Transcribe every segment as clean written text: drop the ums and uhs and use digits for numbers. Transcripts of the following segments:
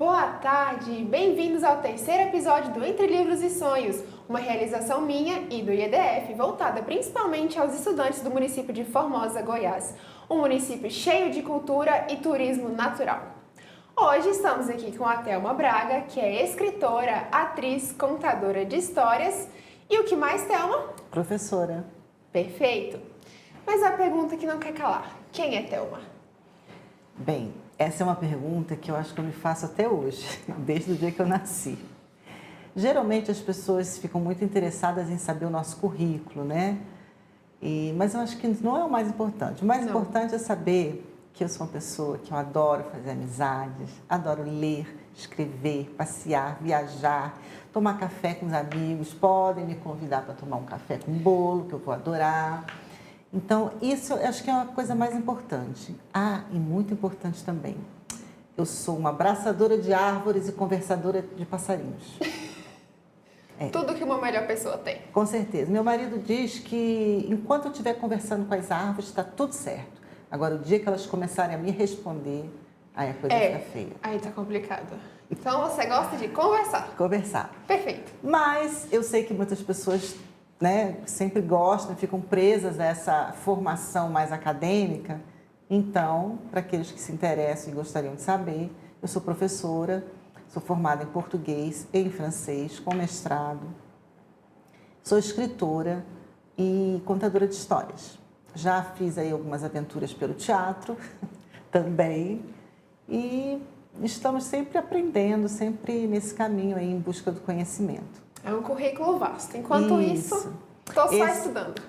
Boa tarde, bem-vindos ao terceiro episódio do Entre Livros e Sonhos, uma realização minha e do IEDF, voltada principalmente aos estudantes do município de Formosa, Goiás, um município cheio de cultura e turismo natural. Hoje estamos aqui com a Thelma Braga, que é escritora, atriz, contadora de histórias e o que mais, Thelma? Professora. Perfeito! Mas a pergunta que não quer calar, quem é Thelma? Bem, essa é uma pergunta que eu acho que eu me faço até hoje, desde o dia que eu nasci. Geralmente as pessoas ficam muito interessadas em saber o nosso currículo, né? Mas eu acho que não é o mais importante. O mais importante é saber que eu sou uma pessoa que eu adoro fazer amizades, adoro ler, escrever, passear, viajar, tomar café com os amigos. Podem me convidar para tomar um café com bolo, que eu vou adorar. Então, isso eu acho que é uma coisa mais importante. E muito importante também, eu sou uma abraçadora de árvores e conversadora de passarinhos. Tudo que uma melhor pessoa tem. Com certeza. Meu marido diz que enquanto eu estiver conversando com as árvores, está tudo certo. Agora, o dia que elas começarem a me responder, aí a coisa fica feia. Aí tá complicado. Então, você gosta de conversar. Conversar. Perfeito. Mas eu sei que muitas pessoas, né, sempre gostam, ficam presas a essa formação mais acadêmica. Então, para aqueles que se interessam e gostariam de saber, eu sou professora, sou formada em português e em francês, com mestrado. Sou escritora e contadora de histórias. Já fiz aí algumas aventuras pelo teatro também. E estamos sempre aprendendo, sempre nesse caminho aí em busca do conhecimento. É um currículo vasto. Enquanto isso, estou só estudando.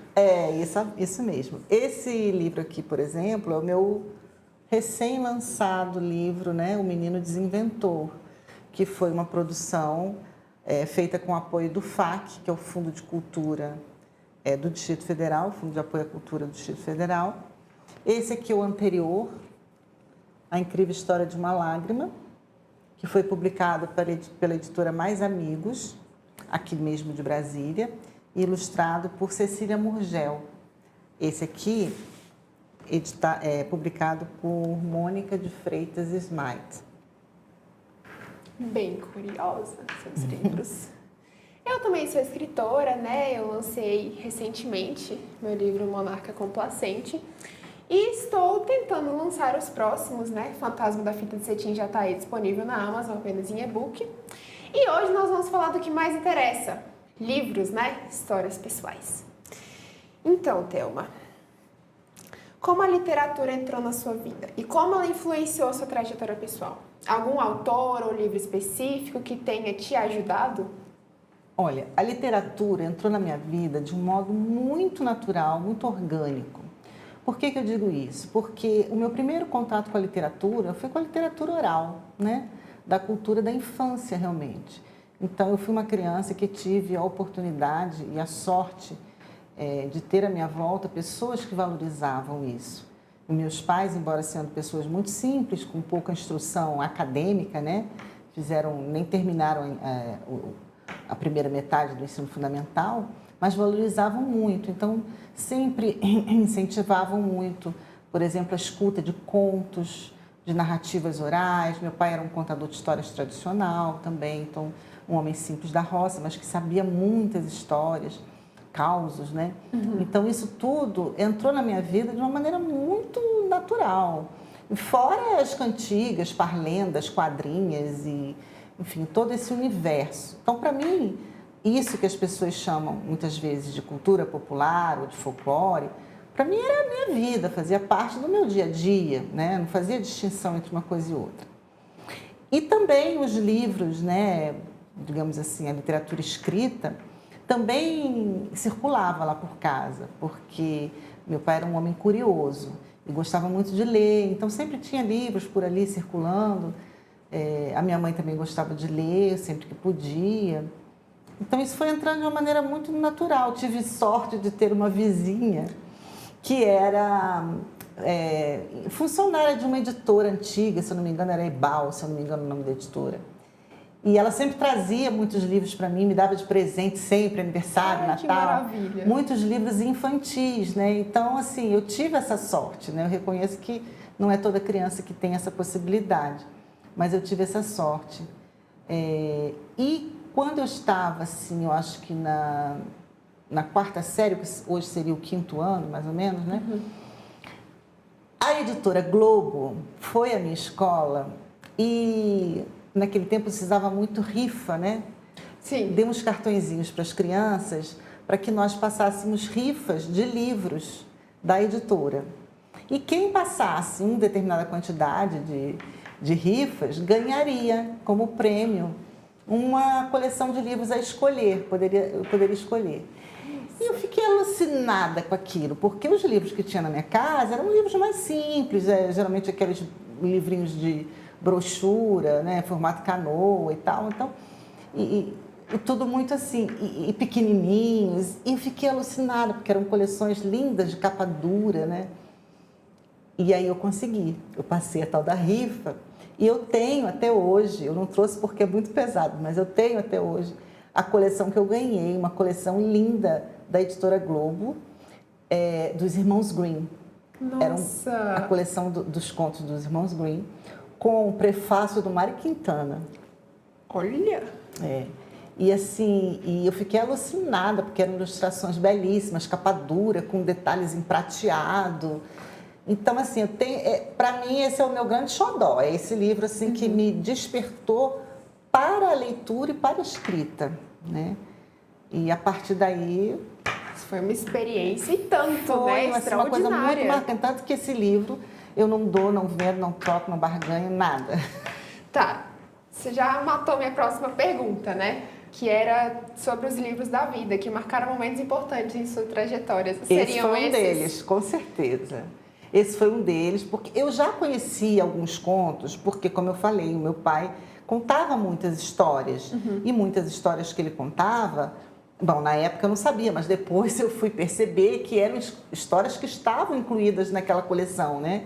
Isso mesmo. Esse livro aqui, por exemplo, é o meu recém-lançado livro, né? O Menino Desinventor, que foi uma produção feita com o apoio do FAC, que é o Fundo de Cultura do Distrito Federal, Fundo de Apoio à Cultura do Distrito Federal. Esse aqui é o anterior, A Incrível História de uma Lágrima, que foi publicado pela editora Mais Amigos, aqui mesmo de Brasília, e ilustrado por Cecília Murgel. Esse aqui é publicado por Mônica de Freitas Smite. Bem curiosa, seus livros. Eu também sou escritora, né? Eu lancei recentemente meu livro Monarca Complacente e estou tentando lançar os próximos, né? Fantasma da Fita de Cetim já está aí disponível na Amazon, apenas em e-book. E hoje nós vamos falar do que mais interessa, livros, né? Histórias pessoais. Então, Thelma, como a literatura entrou na sua vida e como ela influenciou a sua trajetória pessoal? Algum autor ou livro específico que tenha te ajudado? Olha, a literatura entrou na minha vida de um modo muito natural, muito orgânico. Por que eu digo isso? Porque o meu primeiro contato com a literatura foi com a literatura oral, né? Da cultura da infância, realmente. Então, eu fui uma criança que tive a oportunidade e a sorte de ter à minha volta pessoas que valorizavam isso. E meus pais, embora sendo pessoas muito simples, com pouca instrução acadêmica, né? Nem terminaram a primeira metade do ensino fundamental, mas valorizavam muito. Então, sempre incentivavam muito, por exemplo, a escuta de contos, de narrativas orais. Meu pai era um contador de histórias tradicional também, então um homem simples da roça, mas que sabia muitas histórias, causos, né? Então isso tudo entrou na minha vida de uma maneira muito natural. Fora as cantigas, parlendas, quadrinhas e, enfim, todo esse universo. Então, para mim, isso que as pessoas chamam muitas vezes de cultura popular ou de folclore, para mim era a minha vida, fazia parte do meu dia a dia, né? Não fazia distinção entre uma coisa e outra. E também os livros, né? Digamos assim, a literatura escrita, também circulava lá por casa, porque meu pai era um homem curioso e gostava muito de ler, então sempre tinha livros por ali circulando. A minha mãe também gostava de ler, sempre que podia. Então isso foi entrando de uma maneira muito natural. Tive sorte de ter uma vizinha que era funcionária de uma editora antiga, se eu não me engano era Ebal, se eu não me engano o nome da editora. E ela sempre trazia muitos livros para mim, me dava de presente sempre, aniversário, Natal. Que maravilha. Muitos livros infantis, né? Então, assim, eu tive essa sorte, né? Eu reconheço que não é toda criança que tem essa possibilidade. mas eu tive essa sorte. E quando eu estava, assim, eu acho que na quarta série, que hoje seria o quinto ano, mais ou menos, né? A editora Globo foi à minha escola e naquele tempo precisava muito rifa, né? Sim. Dei uns cartõezinhos para as crianças para que nós passássemos rifas de livros da editora. E quem passasse uma determinada quantidade de rifas ganharia como prêmio uma coleção de livros a escolher, eu poderia escolher. E eu fiquei alucinada com aquilo, porque os livros que tinha na minha casa eram livros mais simples, geralmente aqueles livrinhos de brochura, né, formato canoa e tal, então, e tudo muito assim, e pequenininhos, e eu fiquei alucinada, porque eram coleções lindas, de capa dura, né, e aí eu consegui, eu passei a tal da rifa, e eu tenho até hoje, eu não trouxe porque é muito pesado, mas eu tenho até hoje a coleção que eu ganhei, uma coleção linda da editora Globo, dos Irmãos Grimm. Nossa! Era a coleção dos contos dos Irmãos Grimm, com o prefácio do Mário Quintana. Olha! E assim, eu fiquei alucinada, porque eram ilustrações belíssimas, capa dura, com detalhes em prateado. Então, assim, para mim, esse é o meu grande xodó. É esse livro assim, que me despertou para a leitura e para a escrita, né? E a partir daí... Foi uma experiência e tanto, foi, né? Assim, uma coisa muito extraordinária. marcante. Tanto que esse livro eu não dou, não vendo, não troco, não barganho, nada. Tá, você já matou minha próxima pergunta, né? Que era sobre os livros da vida, que marcaram momentos importantes em sua trajetória. Esse foi um deles, com certeza. Esse foi um deles, porque eu já conhecia alguns contos, porque, como eu falei, o meu pai contava muitas histórias. E muitas histórias que ele contava, bom, na época eu não sabia, mas depois eu fui perceber que eram histórias que estavam incluídas naquela coleção, né?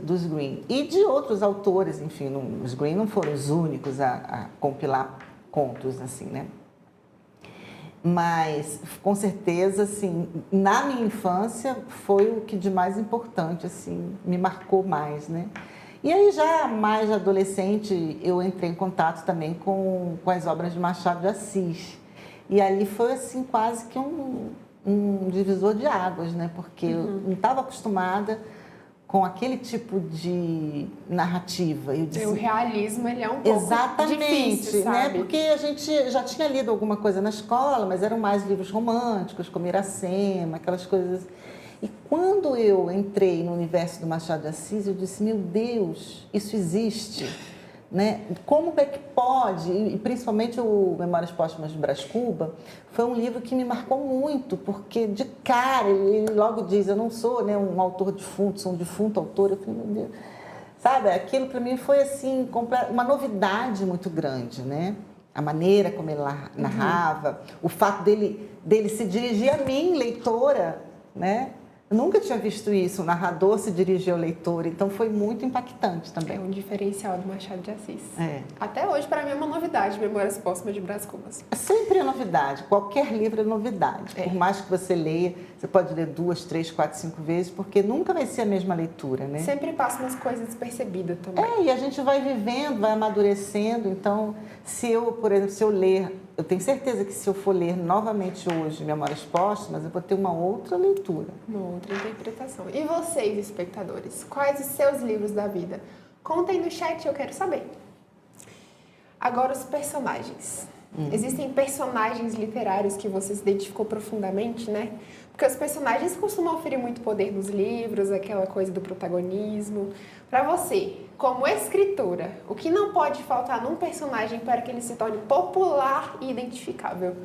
Dos Grimm. E de outros autores, enfim, os Grimm não foram os únicos a compilar contos, assim, né? Mas, com certeza, assim, na minha infância foi o que de mais importante, assim, me marcou mais, né? E aí, já mais adolescente, eu entrei em contato também com as obras de Machado de Assis. E ali foi, assim, quase que um divisor de águas, né? Porque eu não estava acostumada com aquele tipo de narrativa. Eu disse, o realismo, ele é um pouco difícil, né? sabe? Porque a gente já tinha lido alguma coisa na escola, mas eram mais livros românticos, como Iracema, aquelas coisas. E quando eu entrei no universo do Machado de Assis, eu disse, meu Deus, isso existe, né? Como é que pode? E principalmente o Memórias Póstumas de Brás Cuba foi um livro que me marcou muito, porque de cara ele logo diz, eu não sou, né, um autor defunto, sou um defunto autor. Eu falei, meu Deus, sabe? Aquilo para mim foi assim uma novidade muito grande, né? A maneira como ele narrava, o fato dele se dirigir a mim, leitora, né? Eu nunca tinha visto isso, o narrador se dirigir ao leitor, então foi muito impactante também. É um diferencial do Machado de Assis. Até hoje, para mim, é uma novidade, Memórias Póstumas de Brás Cubas. Sempre é novidade, qualquer livro é novidade. Por mais que você leia, você pode ler 2, 3, 4, 5 vezes, porque nunca vai ser a mesma leitura, né? Sempre passa umas coisas despercebidas também. E a gente vai vivendo, vai amadurecendo, então, por exemplo, se eu ler, eu tenho certeza que se eu for ler novamente hoje Memórias Póstumas, eu vou ter uma outra leitura. Uma outra interpretação. E vocês, espectadores, quais os seus livros da vida? Contem no chat, eu quero saber. Agora, os personagens. Existem personagens literários que você se identificou profundamente, né? Porque os personagens costumam oferir muito poder nos livros, aquela coisa do protagonismo. Para você, como escritora, o que não pode faltar num personagem para que ele se torne popular e identificável?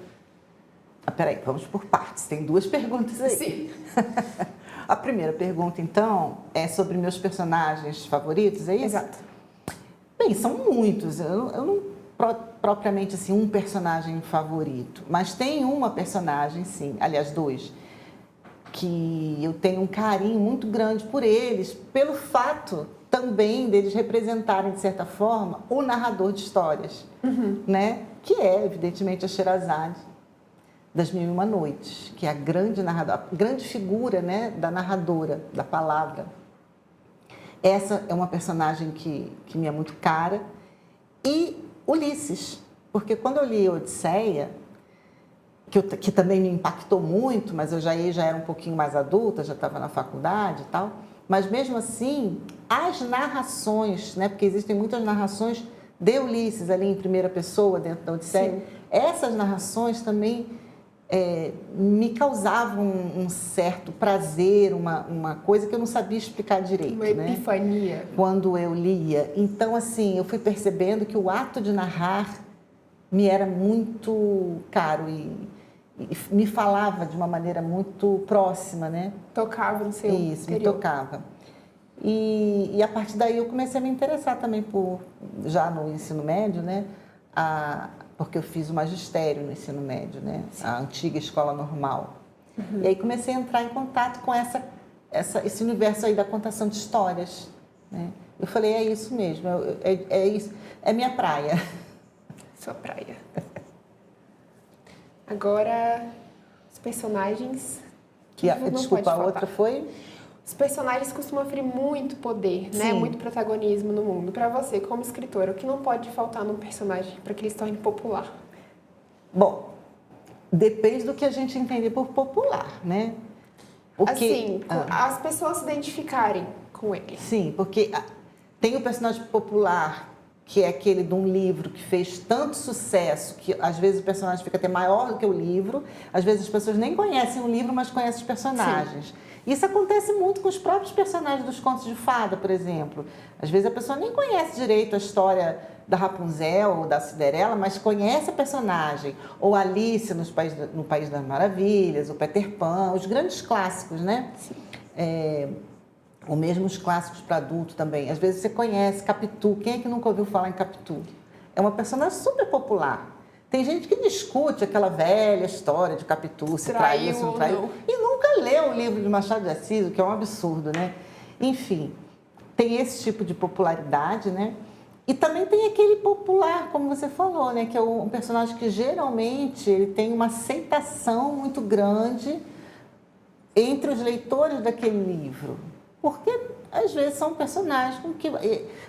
Peraí, vamos por partes. Tem 2 perguntas aí. Sim. A primeira pergunta, então, é sobre meus personagens favoritos, é isso? Exato. Bem, são muitos. Eu não propriamente assim um personagem favorito, mas tem uma personagem, sim, aliás 2, que eu tenho um carinho muito grande por eles, pelo fato também deles representarem, de certa forma, o narrador de histórias, né? Que é, evidentemente, a Sherazade das Mil e Uma Noites, que é a grande narradora, a grande figura, né, da narradora, da palavra. Essa é uma personagem que me é muito cara. E Ulisses, porque quando eu li Odisseia, que também me impactou muito, mas eu já era um pouquinho mais adulta, já estava na faculdade e tal, mas mesmo assim, as narrações, né, porque existem muitas narrações de Ulisses ali em primeira pessoa dentro da Odisseia, sim, essas narrações também me causavam um certo prazer, uma coisa que eu não sabia explicar direito. Uma epifania. Né? Quando eu lia. Então, assim, eu fui percebendo que o ato de narrar me era muito caro e me falava de uma maneira muito próxima, né? Tocava no seu Isso, interior. Me tocava. E a partir daí eu comecei a me interessar também já no ensino médio, né? Porque eu fiz o magistério no ensino médio, né? A antiga escola normal. Uhum. E aí comecei a entrar em contato com esse universo aí da contação de histórias, né? Eu falei, é isso mesmo, é isso, é minha praia. Sua praia. Agora, os personagens... Desculpa, a outra foi? Os personagens costumam oferecer muito poder, né? Muito protagonismo no mundo. Para você, como escritora, o que não pode faltar num personagem para que ele se torne popular? Bom, depende do que a gente entender por popular, né? As pessoas se identificarem com ele. Sim, porque tem o personagem popular, que é aquele de um livro que fez tanto sucesso, que às vezes o personagem fica até maior do que o livro, às vezes as pessoas nem conhecem o livro, mas conhecem os personagens. Sim. Isso acontece muito com os próprios personagens dos contos de fada, por exemplo. Às vezes a pessoa nem conhece direito a história da Rapunzel ou da Cinderela, mas conhece a personagem. Ou Alice no País das Maravilhas, o Peter Pan, os grandes clássicos, né? Sim. Ou mesmo os clássicos para adulto também. Às vezes você conhece Capitu. Quem é que nunca ouviu falar em Capitu? É uma personagem super popular. Tem gente que discute aquela velha história de Capitu, se traiu, se não traiu, e nunca leu o livro de Machado de Assis, o que é um absurdo, né? Enfim, tem esse tipo de popularidade, né? E também tem aquele popular, como você falou, né? Que é um personagem que geralmente ele tem uma aceitação muito grande entre os leitores daquele livro. Porque, às vezes, são personagens com que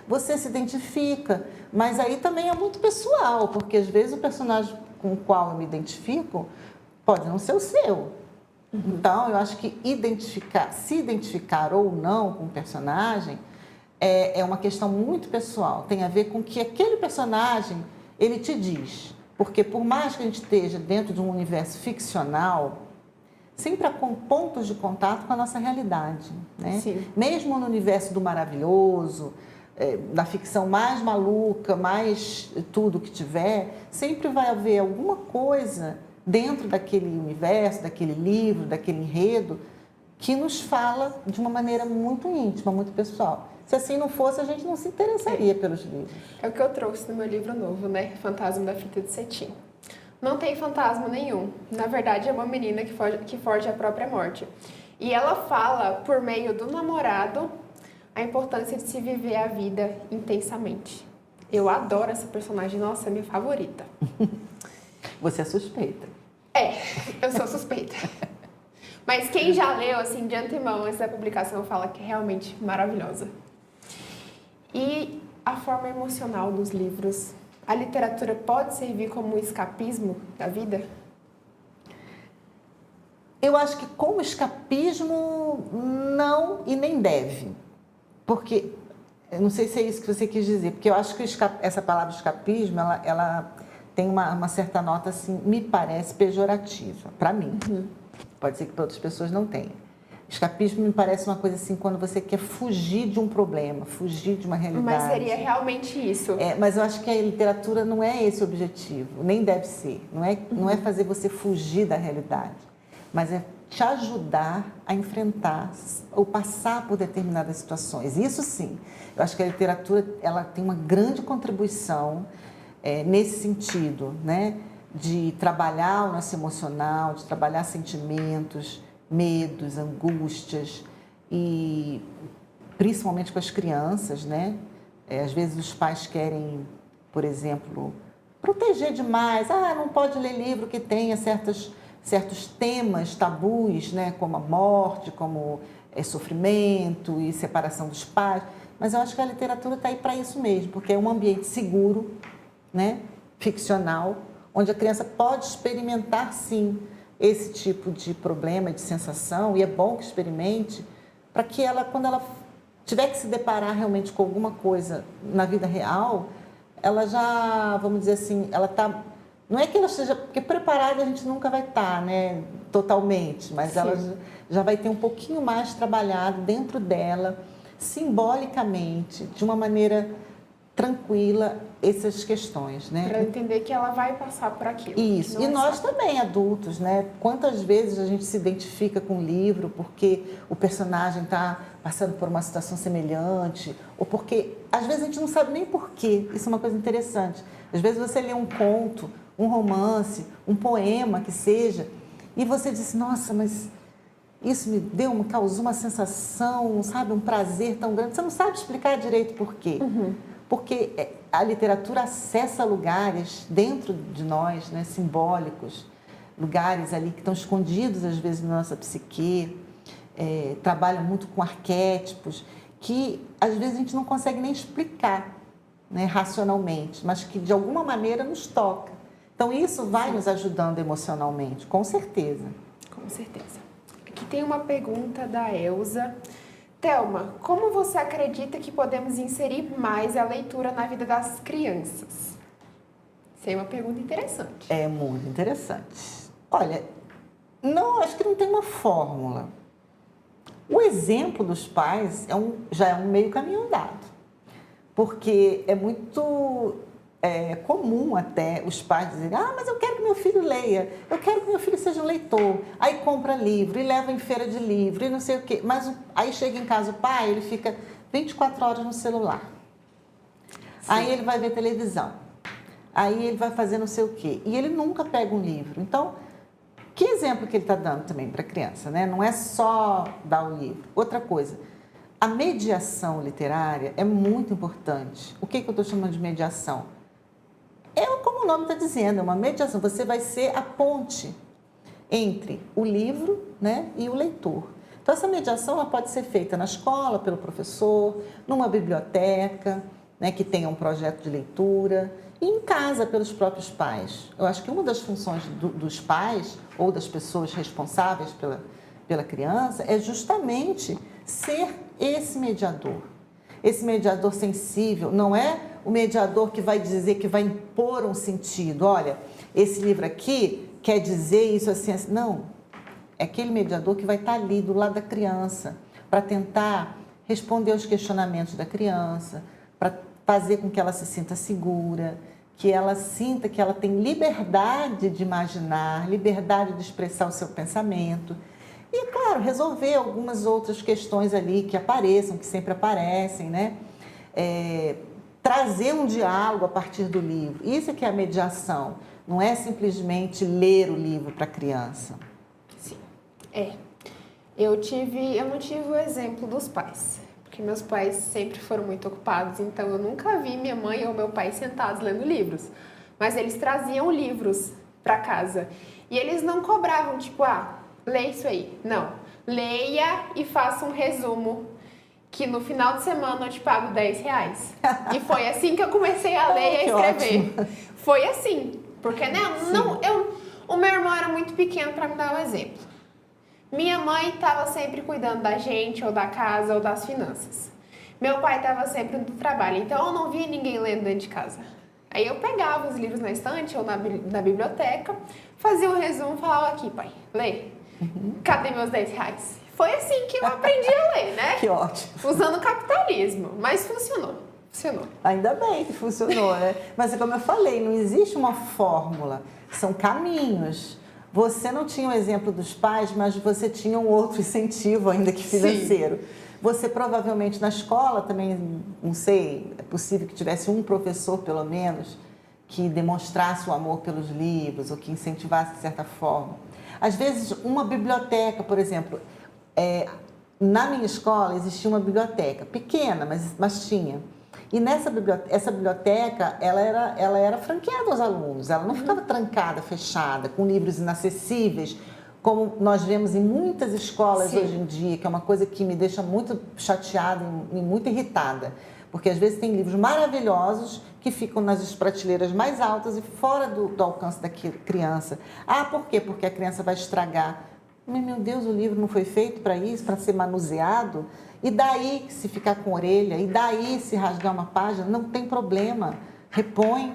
você se identifica, mas aí também é muito pessoal, porque, às vezes, o personagem com o qual eu me identifico pode não ser o seu. Então, eu acho que se identificar ou não com o personagem é uma questão muito pessoal. Tem a ver com o que aquele personagem, ele te diz. Porque, por mais que a gente esteja dentro de um universo ficcional, sempre há pontos de contato com a nossa realidade, né? Sim. Mesmo no universo do maravilhoso, da ficção mais maluca, mais tudo que tiver, sempre vai haver alguma coisa dentro daquele universo, daquele livro, daquele enredo, que nos fala de uma maneira muito íntima, muito pessoal. Se assim não fosse, a gente não se interessaria pelos livros. É o que eu trouxe no meu livro novo, né? Fantasma da Fita de Cetim. Não tem fantasma nenhum. Na verdade, é uma menina que foge à própria morte. E ela fala, por meio do namorado, a importância de se viver a vida intensamente. Eu adoro essa personagem. Nossa, é minha favorita. Você é suspeita. Eu sou suspeita. Mas quem já leu, assim, de antemão, essa publicação fala que é realmente maravilhosa. E a forma emocional dos livros... A literatura pode servir como um escapismo da vida? Eu acho que como escapismo, não e nem deve. Porque, eu não sei se é isso que você quis dizer, porque eu acho que essa palavra escapismo, ela tem uma certa nota, assim, me parece pejorativa, para mim. Uhum. Pode ser que para outras pessoas não tenha. Escapismo me parece uma coisa assim, quando você quer fugir de um problema, fugir de uma realidade. Mas seria realmente isso. Mas eu acho que a literatura não é esse o objetivo, nem deve ser. Não é fazer você fugir da realidade, mas é te ajudar a enfrentar ou passar por determinadas situações. Isso sim, eu acho que a literatura ela tem uma grande contribuição nesse sentido, né? De trabalhar o nosso emocional, de trabalhar sentimentos, medos, angústias, e principalmente com as crianças, né? Às vezes os pais querem, por exemplo, proteger demais. Não pode ler livro que tenha certos temas tabus, né? Como a morte, como sofrimento e separação dos pais. mas eu acho que a literatura está aí para isso mesmo, porque é um ambiente seguro, né, ficcional, onde a criança pode experimentar, sim, esse tipo de problema, de sensação, e é bom que experimente, para que ela, quando ela tiver que se deparar realmente com alguma coisa na vida real, ela já, vamos dizer assim, ela está... Não é que ela esteja... Porque preparada a gente nunca vai estar, né, totalmente, mas ela já vai ter um pouquinho mais trabalhado dentro dela, simbolicamente, de uma maneira tranquila, essas questões, né? Para entender que ela vai passar por aquilo. Isso. E nós também, adultos, né? Quantas vezes a gente se identifica com o livro porque o personagem está passando por uma situação semelhante, ou porque, às vezes, a gente não sabe nem por quê. Isso é uma coisa interessante. Às vezes você lê um conto, um romance, um poema que seja, e você diz, nossa, mas isso me causou uma sensação, sabe, um prazer tão grande. Você não sabe explicar direito por quê. Porque a literatura acessa lugares dentro de nós, né, simbólicos, lugares ali que estão escondidos, às vezes, na nossa psique, trabalham muito com arquétipos, que, às vezes, a gente não consegue nem explicar, né, racionalmente, mas que, de alguma maneira, nos toca. Então, isso vai nos ajudando emocionalmente, com certeza. Com certeza. Aqui tem uma pergunta da Elza. Thelma, como você acredita que podemos inserir mais a leitura na vida das crianças? Isso é uma pergunta interessante. É muito interessante. Olha, não, acho que não tem uma fórmula. O exemplo dos pais já é um meio caminho andado, porque é muito comum até os pais dizerem, mas eu quero que meu filho leia, eu quero que meu filho seja um leitor. Aí compra livro e leva em feira de livro e não sei o quê. Mas aí chega em casa o pai, ele fica 24 horas no celular. Sim. Aí ele vai ver televisão. Aí ele vai fazer não sei o quê. E ele nunca pega um livro. Então, que exemplo que ele está dando também para a criança, né? Não é só dar o livro. Outra coisa, a mediação literária é muito importante. O que eu estou chamando de mediação? Como o nome está dizendo, é uma mediação. Você vai ser a ponte entre o livro, né, e o leitor. Então, essa mediação ela pode ser feita na escola, pelo professor, numa biblioteca, né, que tenha um projeto de leitura, e em casa, pelos próprios pais. Eu acho que uma das funções dos pais ou das pessoas responsáveis pela criança é justamente ser esse mediador. Esse mediador sensível, não é o mediador que vai dizer, que vai impor um sentido. Olha, esse livro aqui quer dizer isso assim, assim. Não, é aquele mediador que vai estar ali do lado da criança para tentar responder aos questionamentos da criança, para fazer com que ela se sinta segura, que ela sinta que ela tem liberdade de imaginar, liberdade de expressar o seu pensamento. E, claro, resolver algumas outras questões ali que apareçam, que sempre aparecem, né? Trazer um diálogo a partir do livro. Isso é que é a mediação. Não é simplesmente ler o livro para a criança. Sim. Eu não tive o exemplo dos pais, porque meus pais sempre foram muito ocupados, então eu nunca vi minha mãe ou meu pai sentados lendo livros. Mas eles traziam livros para casa. E eles não cobravam, tipo, lê isso aí. Não. Leia e faça um resumo, que no final de semana eu te pago R$10. E foi assim que eu comecei a ler e a escrever. Ótimo. Foi assim. Porque, né? O meu irmão era muito pequeno para me dar um exemplo. Minha mãe estava sempre cuidando da gente, ou da casa, ou das finanças. Meu pai estava sempre no trabalho, então eu não via ninguém lendo dentro de casa. Aí eu pegava os livros na estante ou na biblioteca, fazia um resumo e falava, aqui, pai, lê. Cadê meus R$10? Foi assim que eu aprendi a ler, né? Que ótimo. Usando o capitalismo, mas funcionou. Ainda bem que funcionou, né? Mas como eu falei, não existe uma fórmula, são caminhos. Você não tinha o exemplo dos pais, mas você tinha um outro incentivo ainda que financeiro. Sim. Você provavelmente na escola também, não sei, é possível que tivesse um professor pelo menos que demonstrasse o amor pelos livros ou que incentivasse de certa forma. Às vezes uma biblioteca, por exemplo, na minha escola existia uma biblioteca pequena, mas tinha. E essa biblioteca, ela era franqueada aos alunos, ela não ficava trancada, fechada, com livros inacessíveis, como nós vemos em muitas escolas Sim. hoje em dia, que é uma coisa que me deixa muito chateada e muito irritada, porque às vezes tem livros maravilhosos que ficam nas prateleiras mais altas e fora do alcance da criança. Ah, por quê? Porque a criança vai estragar. Mas, meu Deus, o livro não foi feito para isso, para ser manuseado? E daí, se ficar com orelha? E daí, se rasgar uma página? Não tem problema, repõe.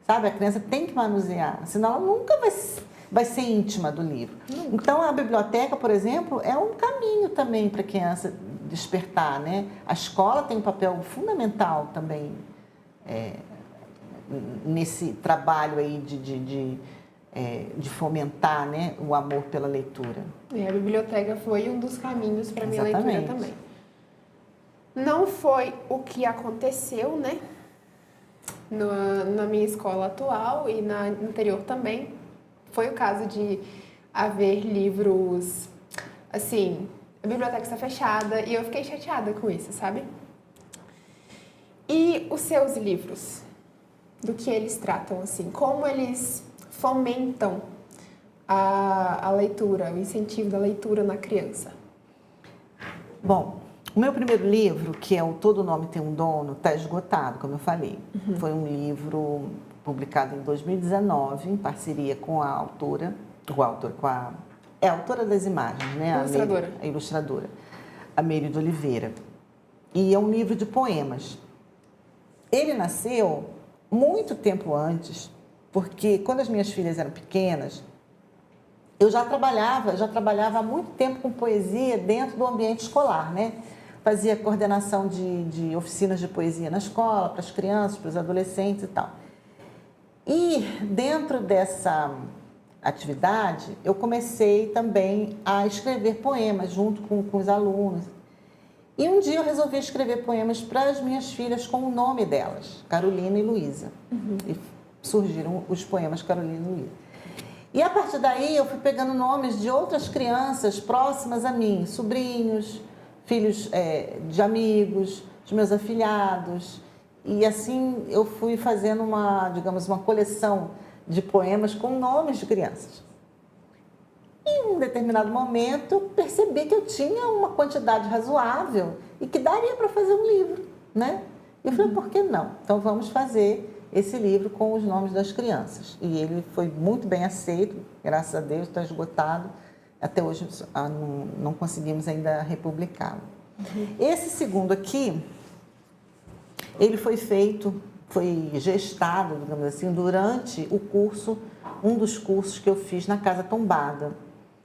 Sabe, a criança tem que manusear, senão ela nunca vai ser íntima do livro. Então, a biblioteca, por exemplo, é um caminho também para a criança despertar, né? A escola tem um papel fundamental também nesse trabalho aí de fomentar, né, o amor pela leitura. E a biblioteca foi um dos caminhos para minha leitura Exatamente. também. Não foi o que aconteceu, né? Na minha escola atual e na anterior também. Foi o caso de haver livros, assim, a biblioteca está fechada e eu fiquei chateada com isso, sabe? E os seus livros? Do que eles tratam, assim? Como eles fomentam a leitura, o incentivo da leitura na criança? Bom, o meu primeiro livro, que é o Todo Nome Tem um Dono, está esgotado, como eu falei. Foi um livro publicado em 2019, em parceria com a autora, a autora das imagens, né? Ilustradora. A ilustradora, a Meire de Oliveira. E é um livro de poemas. Ele nasceu muito tempo antes, porque quando as minhas filhas eram pequenas, eu já trabalhava há muito tempo com poesia dentro do ambiente escolar, né? Fazia coordenação de oficinas de poesia na escola, para as crianças, para os adolescentes e tal. E dentro dessa atividade, eu comecei também a escrever poemas junto com os alunos. E um dia eu resolvi escrever poemas para as minhas filhas com o nome delas, Carolina e Luísa. E surgiram os poemas Carolina e Luísa. E a partir daí eu fui pegando nomes de outras crianças próximas a mim, sobrinhos, filhos de amigos, os meus afilhados. E assim eu fui fazendo uma coleção de poemas com nomes de crianças. Em um determinado momento, eu percebi que eu tinha uma quantidade razoável e que daria para fazer um livro, né? E eu falei, por que não? Então, vamos fazer esse livro com os nomes das crianças. E ele foi muito bem aceito, graças a Deus, está esgotado. Até hoje não conseguimos ainda republicá-lo. Esse segundo aqui, ele foi gestado, digamos assim, durante um dos cursos que eu fiz na Casa Tombada,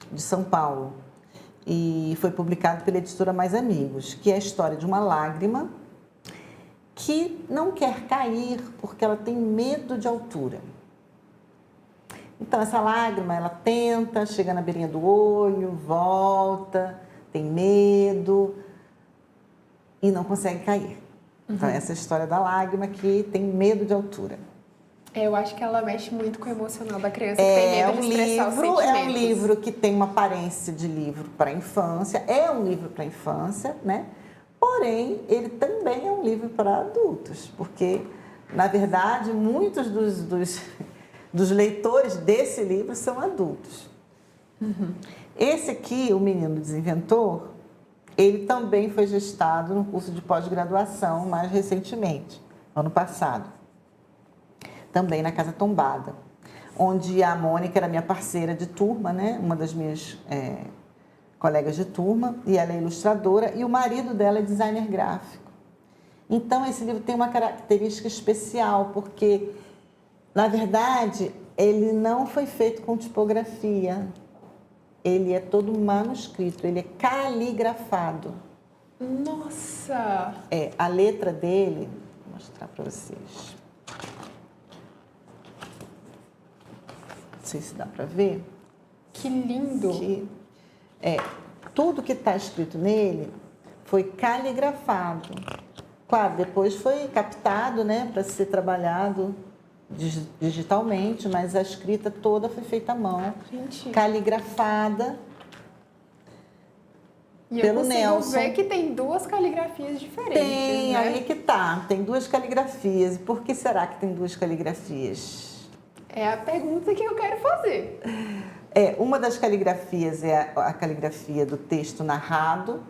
de São Paulo. E foi publicado pela editora Mais Amigos, que é a história de uma lágrima que não quer cair porque ela tem medo de altura. Então, essa lágrima, ela tenta, chega na beirinha do olho, volta, tem medo e não consegue cair. Então, essa é a história da lágrima que tem medo de altura. Eu acho que ela mexe muito com o emocional da criança, que tem medo de expressar os sentimentos. É um livro que tem uma aparência de livro para a infância, é um livro para a infância, né? Porém, ele também é um livro para adultos, porque, na verdade, muitos dos leitores desse livro são adultos. Esse aqui, O Menino Desinventor, ele também foi gestado no curso de pós-graduação mais recentemente, ano passado. Também na Casa Tombada, onde a Mônica era minha parceira de turma, né? Uma das minhas colegas de turma, e ela é ilustradora, e o marido dela é designer gráfico. Então, esse livro tem uma característica especial, porque, na verdade, ele não foi feito com tipografia, ele é todo manuscrito, ele é caligrafado. Nossa! A letra dele, vou mostrar para vocês. Não sei se dá para ver. Que lindo! Tudo que está escrito nele foi caligrafado. Claro, depois foi captado, né, para ser trabalhado digitalmente, mas a escrita toda foi feita à mão, caligrafada pelo Nelson. Ver que tem duas caligrafias diferentes. Tem, né? aí que tá. Tem duas caligrafias. E por que será que tem duas caligrafias? É a pergunta que eu quero fazer. Uma das caligrafias é a caligrafia do texto narrado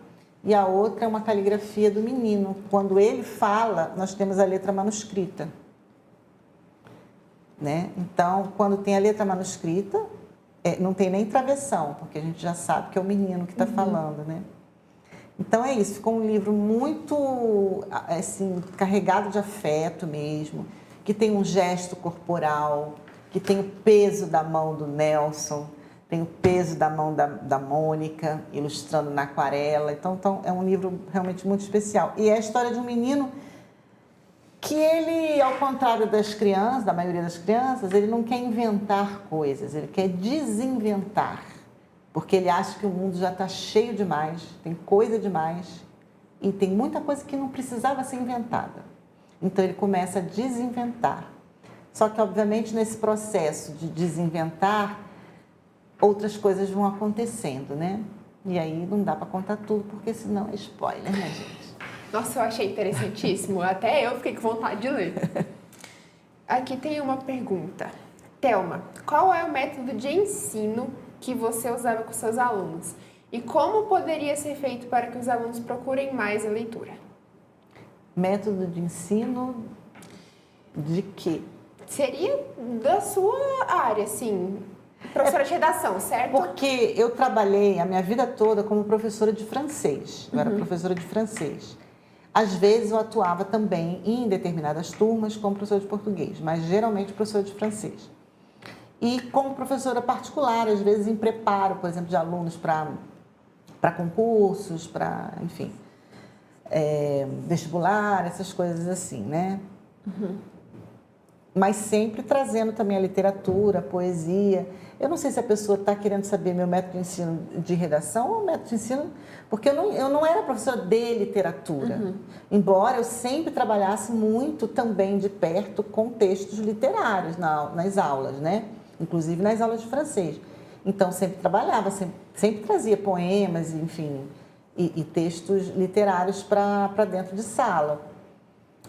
e a outra é uma caligrafia do menino. Quando ele fala, nós temos a letra manuscrita. Né? Então, quando tem a letra manuscrita, não tem nem travessão, porque a gente já sabe que é o menino que está falando, né? Então é isso, ficou um livro muito assim, carregado de afeto mesmo, que tem um gesto corporal, que tem o peso da mão do Nelson, tem o peso da mão da Mônica, ilustrando na aquarela. Então é um livro realmente muito especial. E é a história de um menino que ele, ao contrário das crianças, da maioria das crianças, ele não quer inventar coisas, ele quer desinventar. Porque ele acha que o mundo já está cheio demais, tem coisa demais e tem muita coisa que não precisava ser inventada. Então ele começa a desinventar. Só que, obviamente, nesse processo de desinventar, outras coisas vão acontecendo, né? E aí não dá para contar tudo, porque senão é spoiler, né, gente? Nossa, eu achei interessantíssimo. Até eu fiquei com vontade de ler. Aqui tem uma pergunta. Thelma, qual é o método de ensino que você usava com seus alunos? E como poderia ser feito para que os alunos procurem mais a leitura? Método de ensino de quê? Seria da sua área, assim, professora de redação, certo? Porque eu trabalhei a minha vida toda como professora de francês. Eu era professora de francês. Às vezes eu atuava também em determinadas turmas como professora de português, mas geralmente professora de francês. E como professora particular, às vezes em preparo, por exemplo, de alunos para concursos, para, enfim, vestibular, essas coisas assim, né? Mas sempre trazendo também a literatura, a poesia. Eu não sei se a pessoa está querendo saber meu método de ensino de redação ou método de ensino... Porque eu não era professora de literatura. Embora eu sempre trabalhasse muito também de perto com textos literários nas aulas, né? Inclusive nas aulas de francês. Então, sempre trabalhava, sempre trazia poemas, enfim, e textos literários para dentro de sala.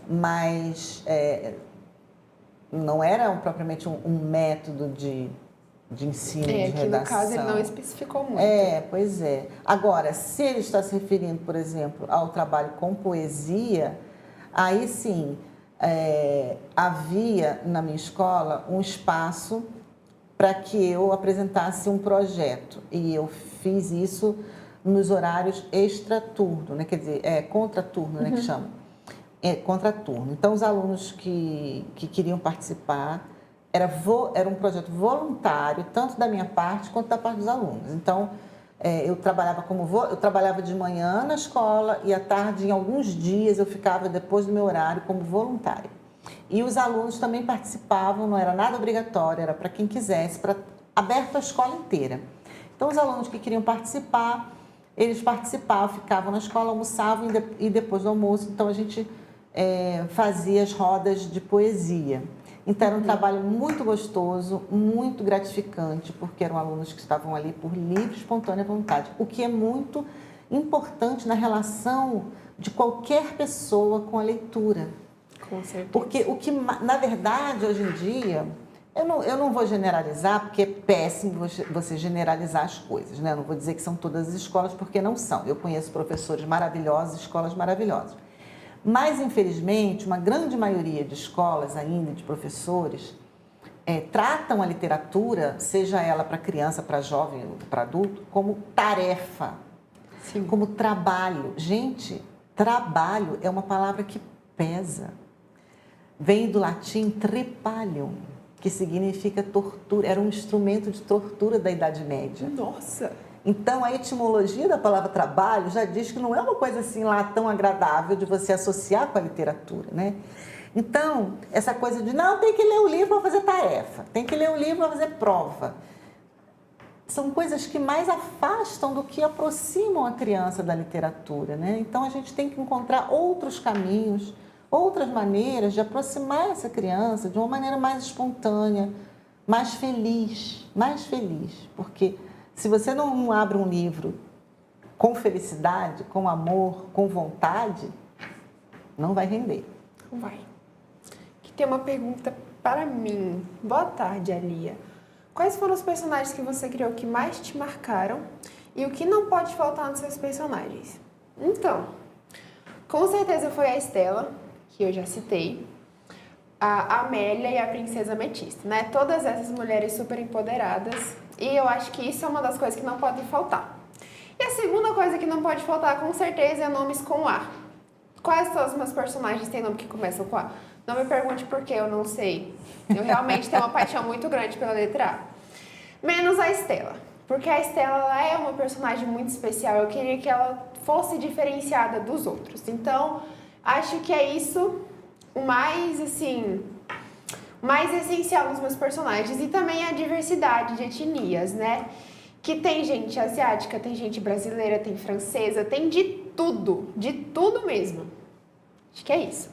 Mas... não era propriamente um método de ensino de redação. Que no caso ele não especificou muito. Pois é. Agora, se ele está se referindo, por exemplo, ao trabalho com poesia, aí sim, havia na minha escola um espaço para que eu apresentasse um projeto. E eu fiz isso nos horários extraturno, né? Quer dizer, contraturno, né, que chama. Contraturno. Então, os alunos que queriam participar, era um projeto voluntário, tanto da minha parte quanto da parte dos alunos. Então, eu trabalhava de manhã na escola e à tarde, em alguns dias, eu ficava depois do meu horário como voluntária. E os alunos também participavam, não era nada obrigatório, era para quem quisesse, aberto a escola inteira. Então, os alunos que queriam participar, eles participavam, ficavam na escola, almoçavam e depois do almoço, então a gente fazia as rodas de poesia. Então, era um trabalho muito gostoso, muito gratificante, porque eram alunos que estavam ali por livre e espontânea vontade, o que é muito importante na relação de qualquer pessoa com a leitura. Com certeza. Porque na verdade, hoje em dia, eu não vou generalizar, porque é péssimo você generalizar as coisas, né? Eu não vou dizer que são todas as escolas, porque não são. Eu conheço professores maravilhosos, escolas maravilhosas. Mas, infelizmente, uma grande maioria de escolas ainda, de professores, tratam a literatura, seja ela para criança, para jovem, para adulto, como tarefa, Sim. como trabalho. Gente, trabalho é uma palavra que pesa. Vem do latim trepalium, que significa tortura, era um instrumento de tortura da Idade Média. Nossa! Então, a etimologia da palavra trabalho já diz que não é uma coisa assim lá tão agradável de você associar com a literatura, né? Então, essa coisa de, não, tem que ler o livro para fazer tarefa, tem que ler o livro para fazer prova. São coisas que mais afastam do que aproximam a criança da literatura, né? Então, a gente tem que encontrar outros caminhos, outras maneiras de aproximar essa criança de uma maneira mais espontânea, mais feliz, porque se você não abre um livro com felicidade, com amor, com vontade, não vai render. Não vai. Aqui tem uma pergunta para mim. Boa tarde, Alia. quais foram os personagens que você criou que mais te marcaram e o que não pode faltar nos seus personagens? Então, com certeza foi a Estela, que eu já citei, a Amélia e a Princesa Ametista, né? Todas essas mulheres super empoderadas, e eu acho que isso é uma das coisas que não pode faltar. E a segunda coisa que não pode faltar, com certeza, é nomes com A. Quais todos os meus personagens têm nome que começam com A? Não me pergunte por quê, eu não sei. Eu realmente tenho uma paixão muito grande pela letra A. Menos a Estela. Porque a Estela, ela é uma personagem muito especial. Eu queria que ela fosse diferenciada dos outros. Então, acho que é isso o mais, assim, mais essencial nos meus personagens. E também a diversidade de etnias, né? Que tem gente asiática, tem gente brasileira, tem francesa, tem de tudo mesmo. Acho que é isso.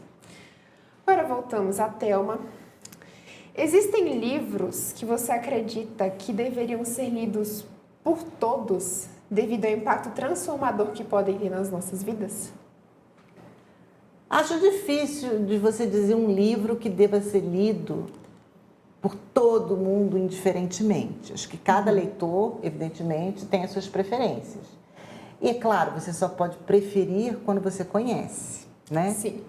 Agora voltamos à Thelma. Existem livros que você acredita que deveriam ser lidos por todos devido ao impacto transformador que podem ter nas nossas vidas? Acho difícil de você dizer um livro que deva ser lido por todo mundo indiferentemente. Acho que cada leitor, evidentemente, tem as suas preferências. E é claro, você só pode preferir quando você conhece, né? Sim.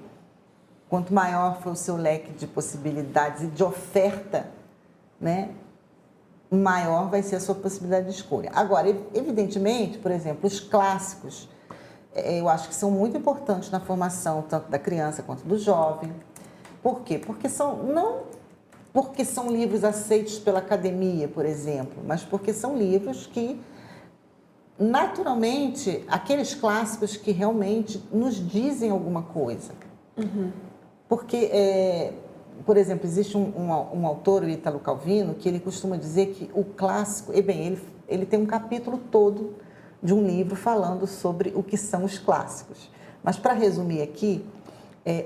Quanto maior for o seu leque de possibilidades e de oferta, né, maior vai ser a sua possibilidade de escolha. Agora, evidentemente, por exemplo, os clássicos, eu acho que são muito importantes na formação tanto da criança quanto do jovem. Por quê? Não porque são livros aceitos pela academia, por exemplo, mas porque são livros que, naturalmente, aqueles clássicos que realmente nos dizem alguma coisa. Uhum. Porque, por exemplo, existe um autor, o Ítalo Calvino, que ele costuma dizer que o clássico, ele tem um capítulo todo de um livro falando sobre o que são os clássicos. Mas, para resumir aqui,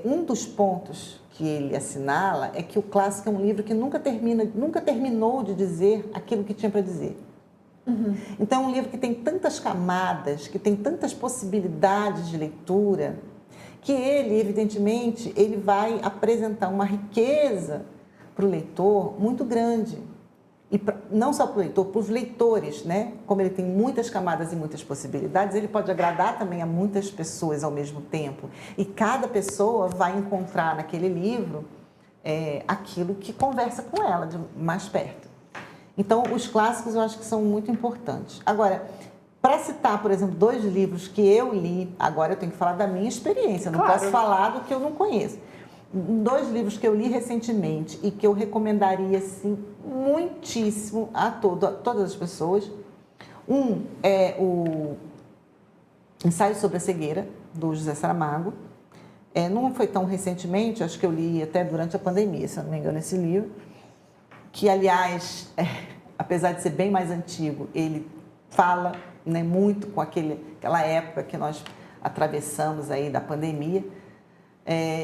um dos pontos que ele assinala é que o clássico é um livro que nunca terminou de dizer aquilo que tinha para dizer. Uhum. Então, é um livro que tem tantas camadas, que tem tantas possibilidades de leitura, que ele, evidentemente, ele vai apresentar uma riqueza para o leitor muito grande. E não só para o leitor, para os leitores, né? Como ele tem muitas camadas e muitas possibilidades, ele pode agradar também a muitas pessoas ao mesmo tempo. E cada pessoa vai encontrar naquele livro aquilo que conversa com ela de mais perto. Então, os clássicos eu acho que são muito importantes. Agora, para citar, por exemplo, 2 livros que eu li, agora eu tenho que falar da minha experiência, não posso falar do que eu não conheço. 2 livros que eu li recentemente e que eu recomendaria, assim, muitíssimo a todas as pessoas. Um é o Ensaio sobre a Cegueira, do José Saramago. Não foi tão recentemente, acho que eu li até durante a pandemia, se eu não me engano, esse livro. Que, aliás, apesar de ser bem mais antigo, ele fala, né, muito com aquela época que nós atravessamos aí da pandemia.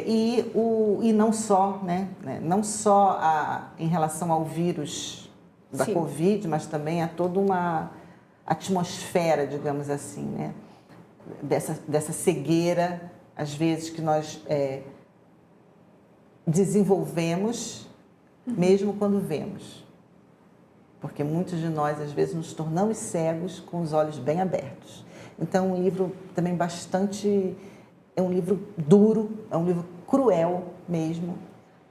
E não só, né, não só em relação ao vírus da Sim. Covid, mas também a toda uma atmosfera, digamos assim, né, dessa cegueira, às vezes, que nós desenvolvemos, mesmo quando vemos. Porque muitos de nós, às vezes, nos tornamos cegos com os olhos bem abertos. Então, é um livro também bastante... É um livro duro, é um livro cruel mesmo,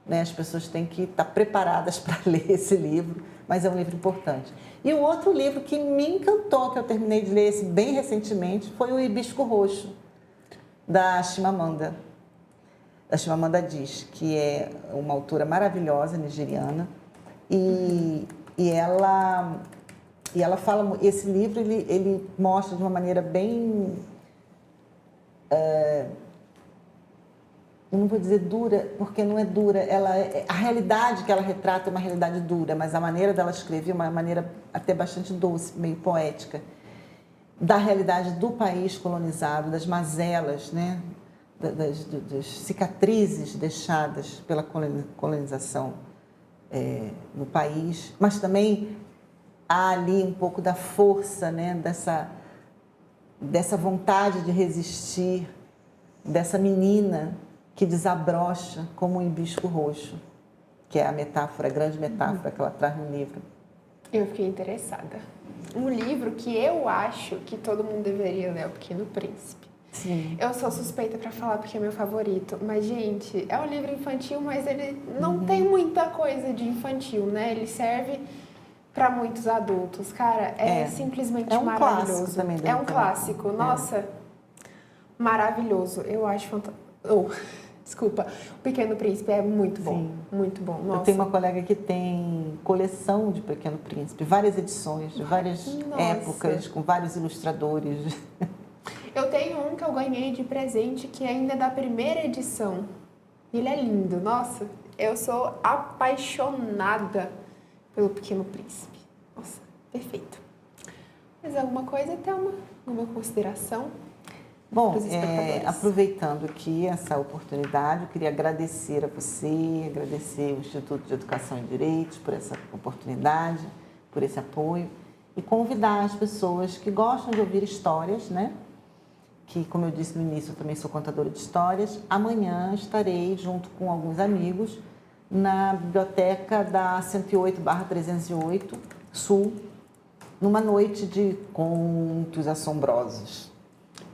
né? As pessoas têm que estar preparadas para ler esse livro, mas é um livro importante. E o outro livro que me encantou, que eu terminei de ler bem recentemente, foi o Hibisco Roxo, da Chimamanda Adichie, que é uma autora maravilhosa, nigeriana, e ela fala, esse livro ele mostra de uma maneira bem, eu não vou dizer dura, porque não é dura, a realidade que ela retrata é uma realidade dura, mas a maneira dela escrever é uma maneira até bastante doce, meio poética, da realidade do país colonizado, das mazelas, né? Das cicatrizes deixadas pela colonização no país, mas também há ali um pouco da força, né? dessa vontade de resistir, dessa menina que desabrocha como um hibisco roxo, que é a metáfora, a grande metáfora que ela traz no livro. Eu fiquei interessada. Um livro que eu acho que todo mundo deveria ler é O Pequeno Príncipe. Sim. Eu sou suspeita pra falar porque é meu favorito, mas, gente, é um livro infantil, mas ele não tem muita coisa de infantil, né? Ele serve pra muitos adultos. Cara, é simplesmente é um maravilhoso. clássico também da É um literatura. clássico. Nossa, maravilhoso. Eu acho fantástico. Desculpa, O Pequeno Príncipe é muito bom. Sim. Muito bom. Nossa. Eu tenho uma colega que tem coleção de Pequeno Príncipe, várias edições, de várias Nossa. épocas, com vários ilustradores. Eu tenho um que eu ganhei de presente que ainda é da primeira edição. Ele é lindo. Nossa, eu sou apaixonada pelo Pequeno Príncipe. Nossa, perfeito. Mais alguma coisa, Thelma? Alguma consideração? Bom, Para os espectadores. aproveitando aqui essa oportunidade, eu queria agradecer a você, agradecer o Instituto de Educação e Direitos por essa oportunidade, por esse apoio e convidar as pessoas que gostam de ouvir histórias, né? Que, como eu disse no início, eu também sou contadora de histórias. Amanhã estarei junto com alguns amigos na biblioteca da 108/308 Sul, numa noite de contos assombrosos.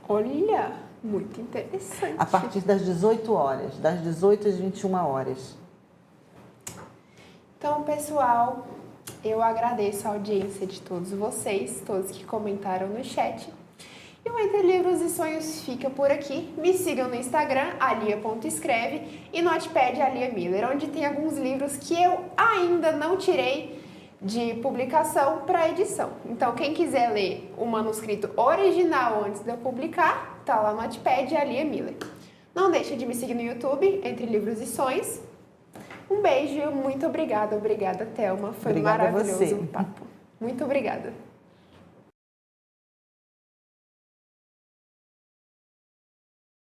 Olha, muito interessante. A partir das 18 horas, das 18 às 21 horas. Então, pessoal, eu agradeço a audiência de todos vocês, todos que comentaram no chat. E o Entre Livros e Sonhos fica por aqui. Me sigam no Instagram, alia.escreve, e no Wattpad, Alia Miller, onde tem alguns livros que eu ainda não tirei de publicação para edição. Então, quem quiser ler o manuscrito original antes de eu publicar, tá lá no Wattpad, Alia Miller. Não deixe de me seguir no YouTube, Entre Livros e Sonhos. Um beijo, muito obrigada, Thelma. Foi Obrigada a maravilhoso você. o papo. Muito obrigada.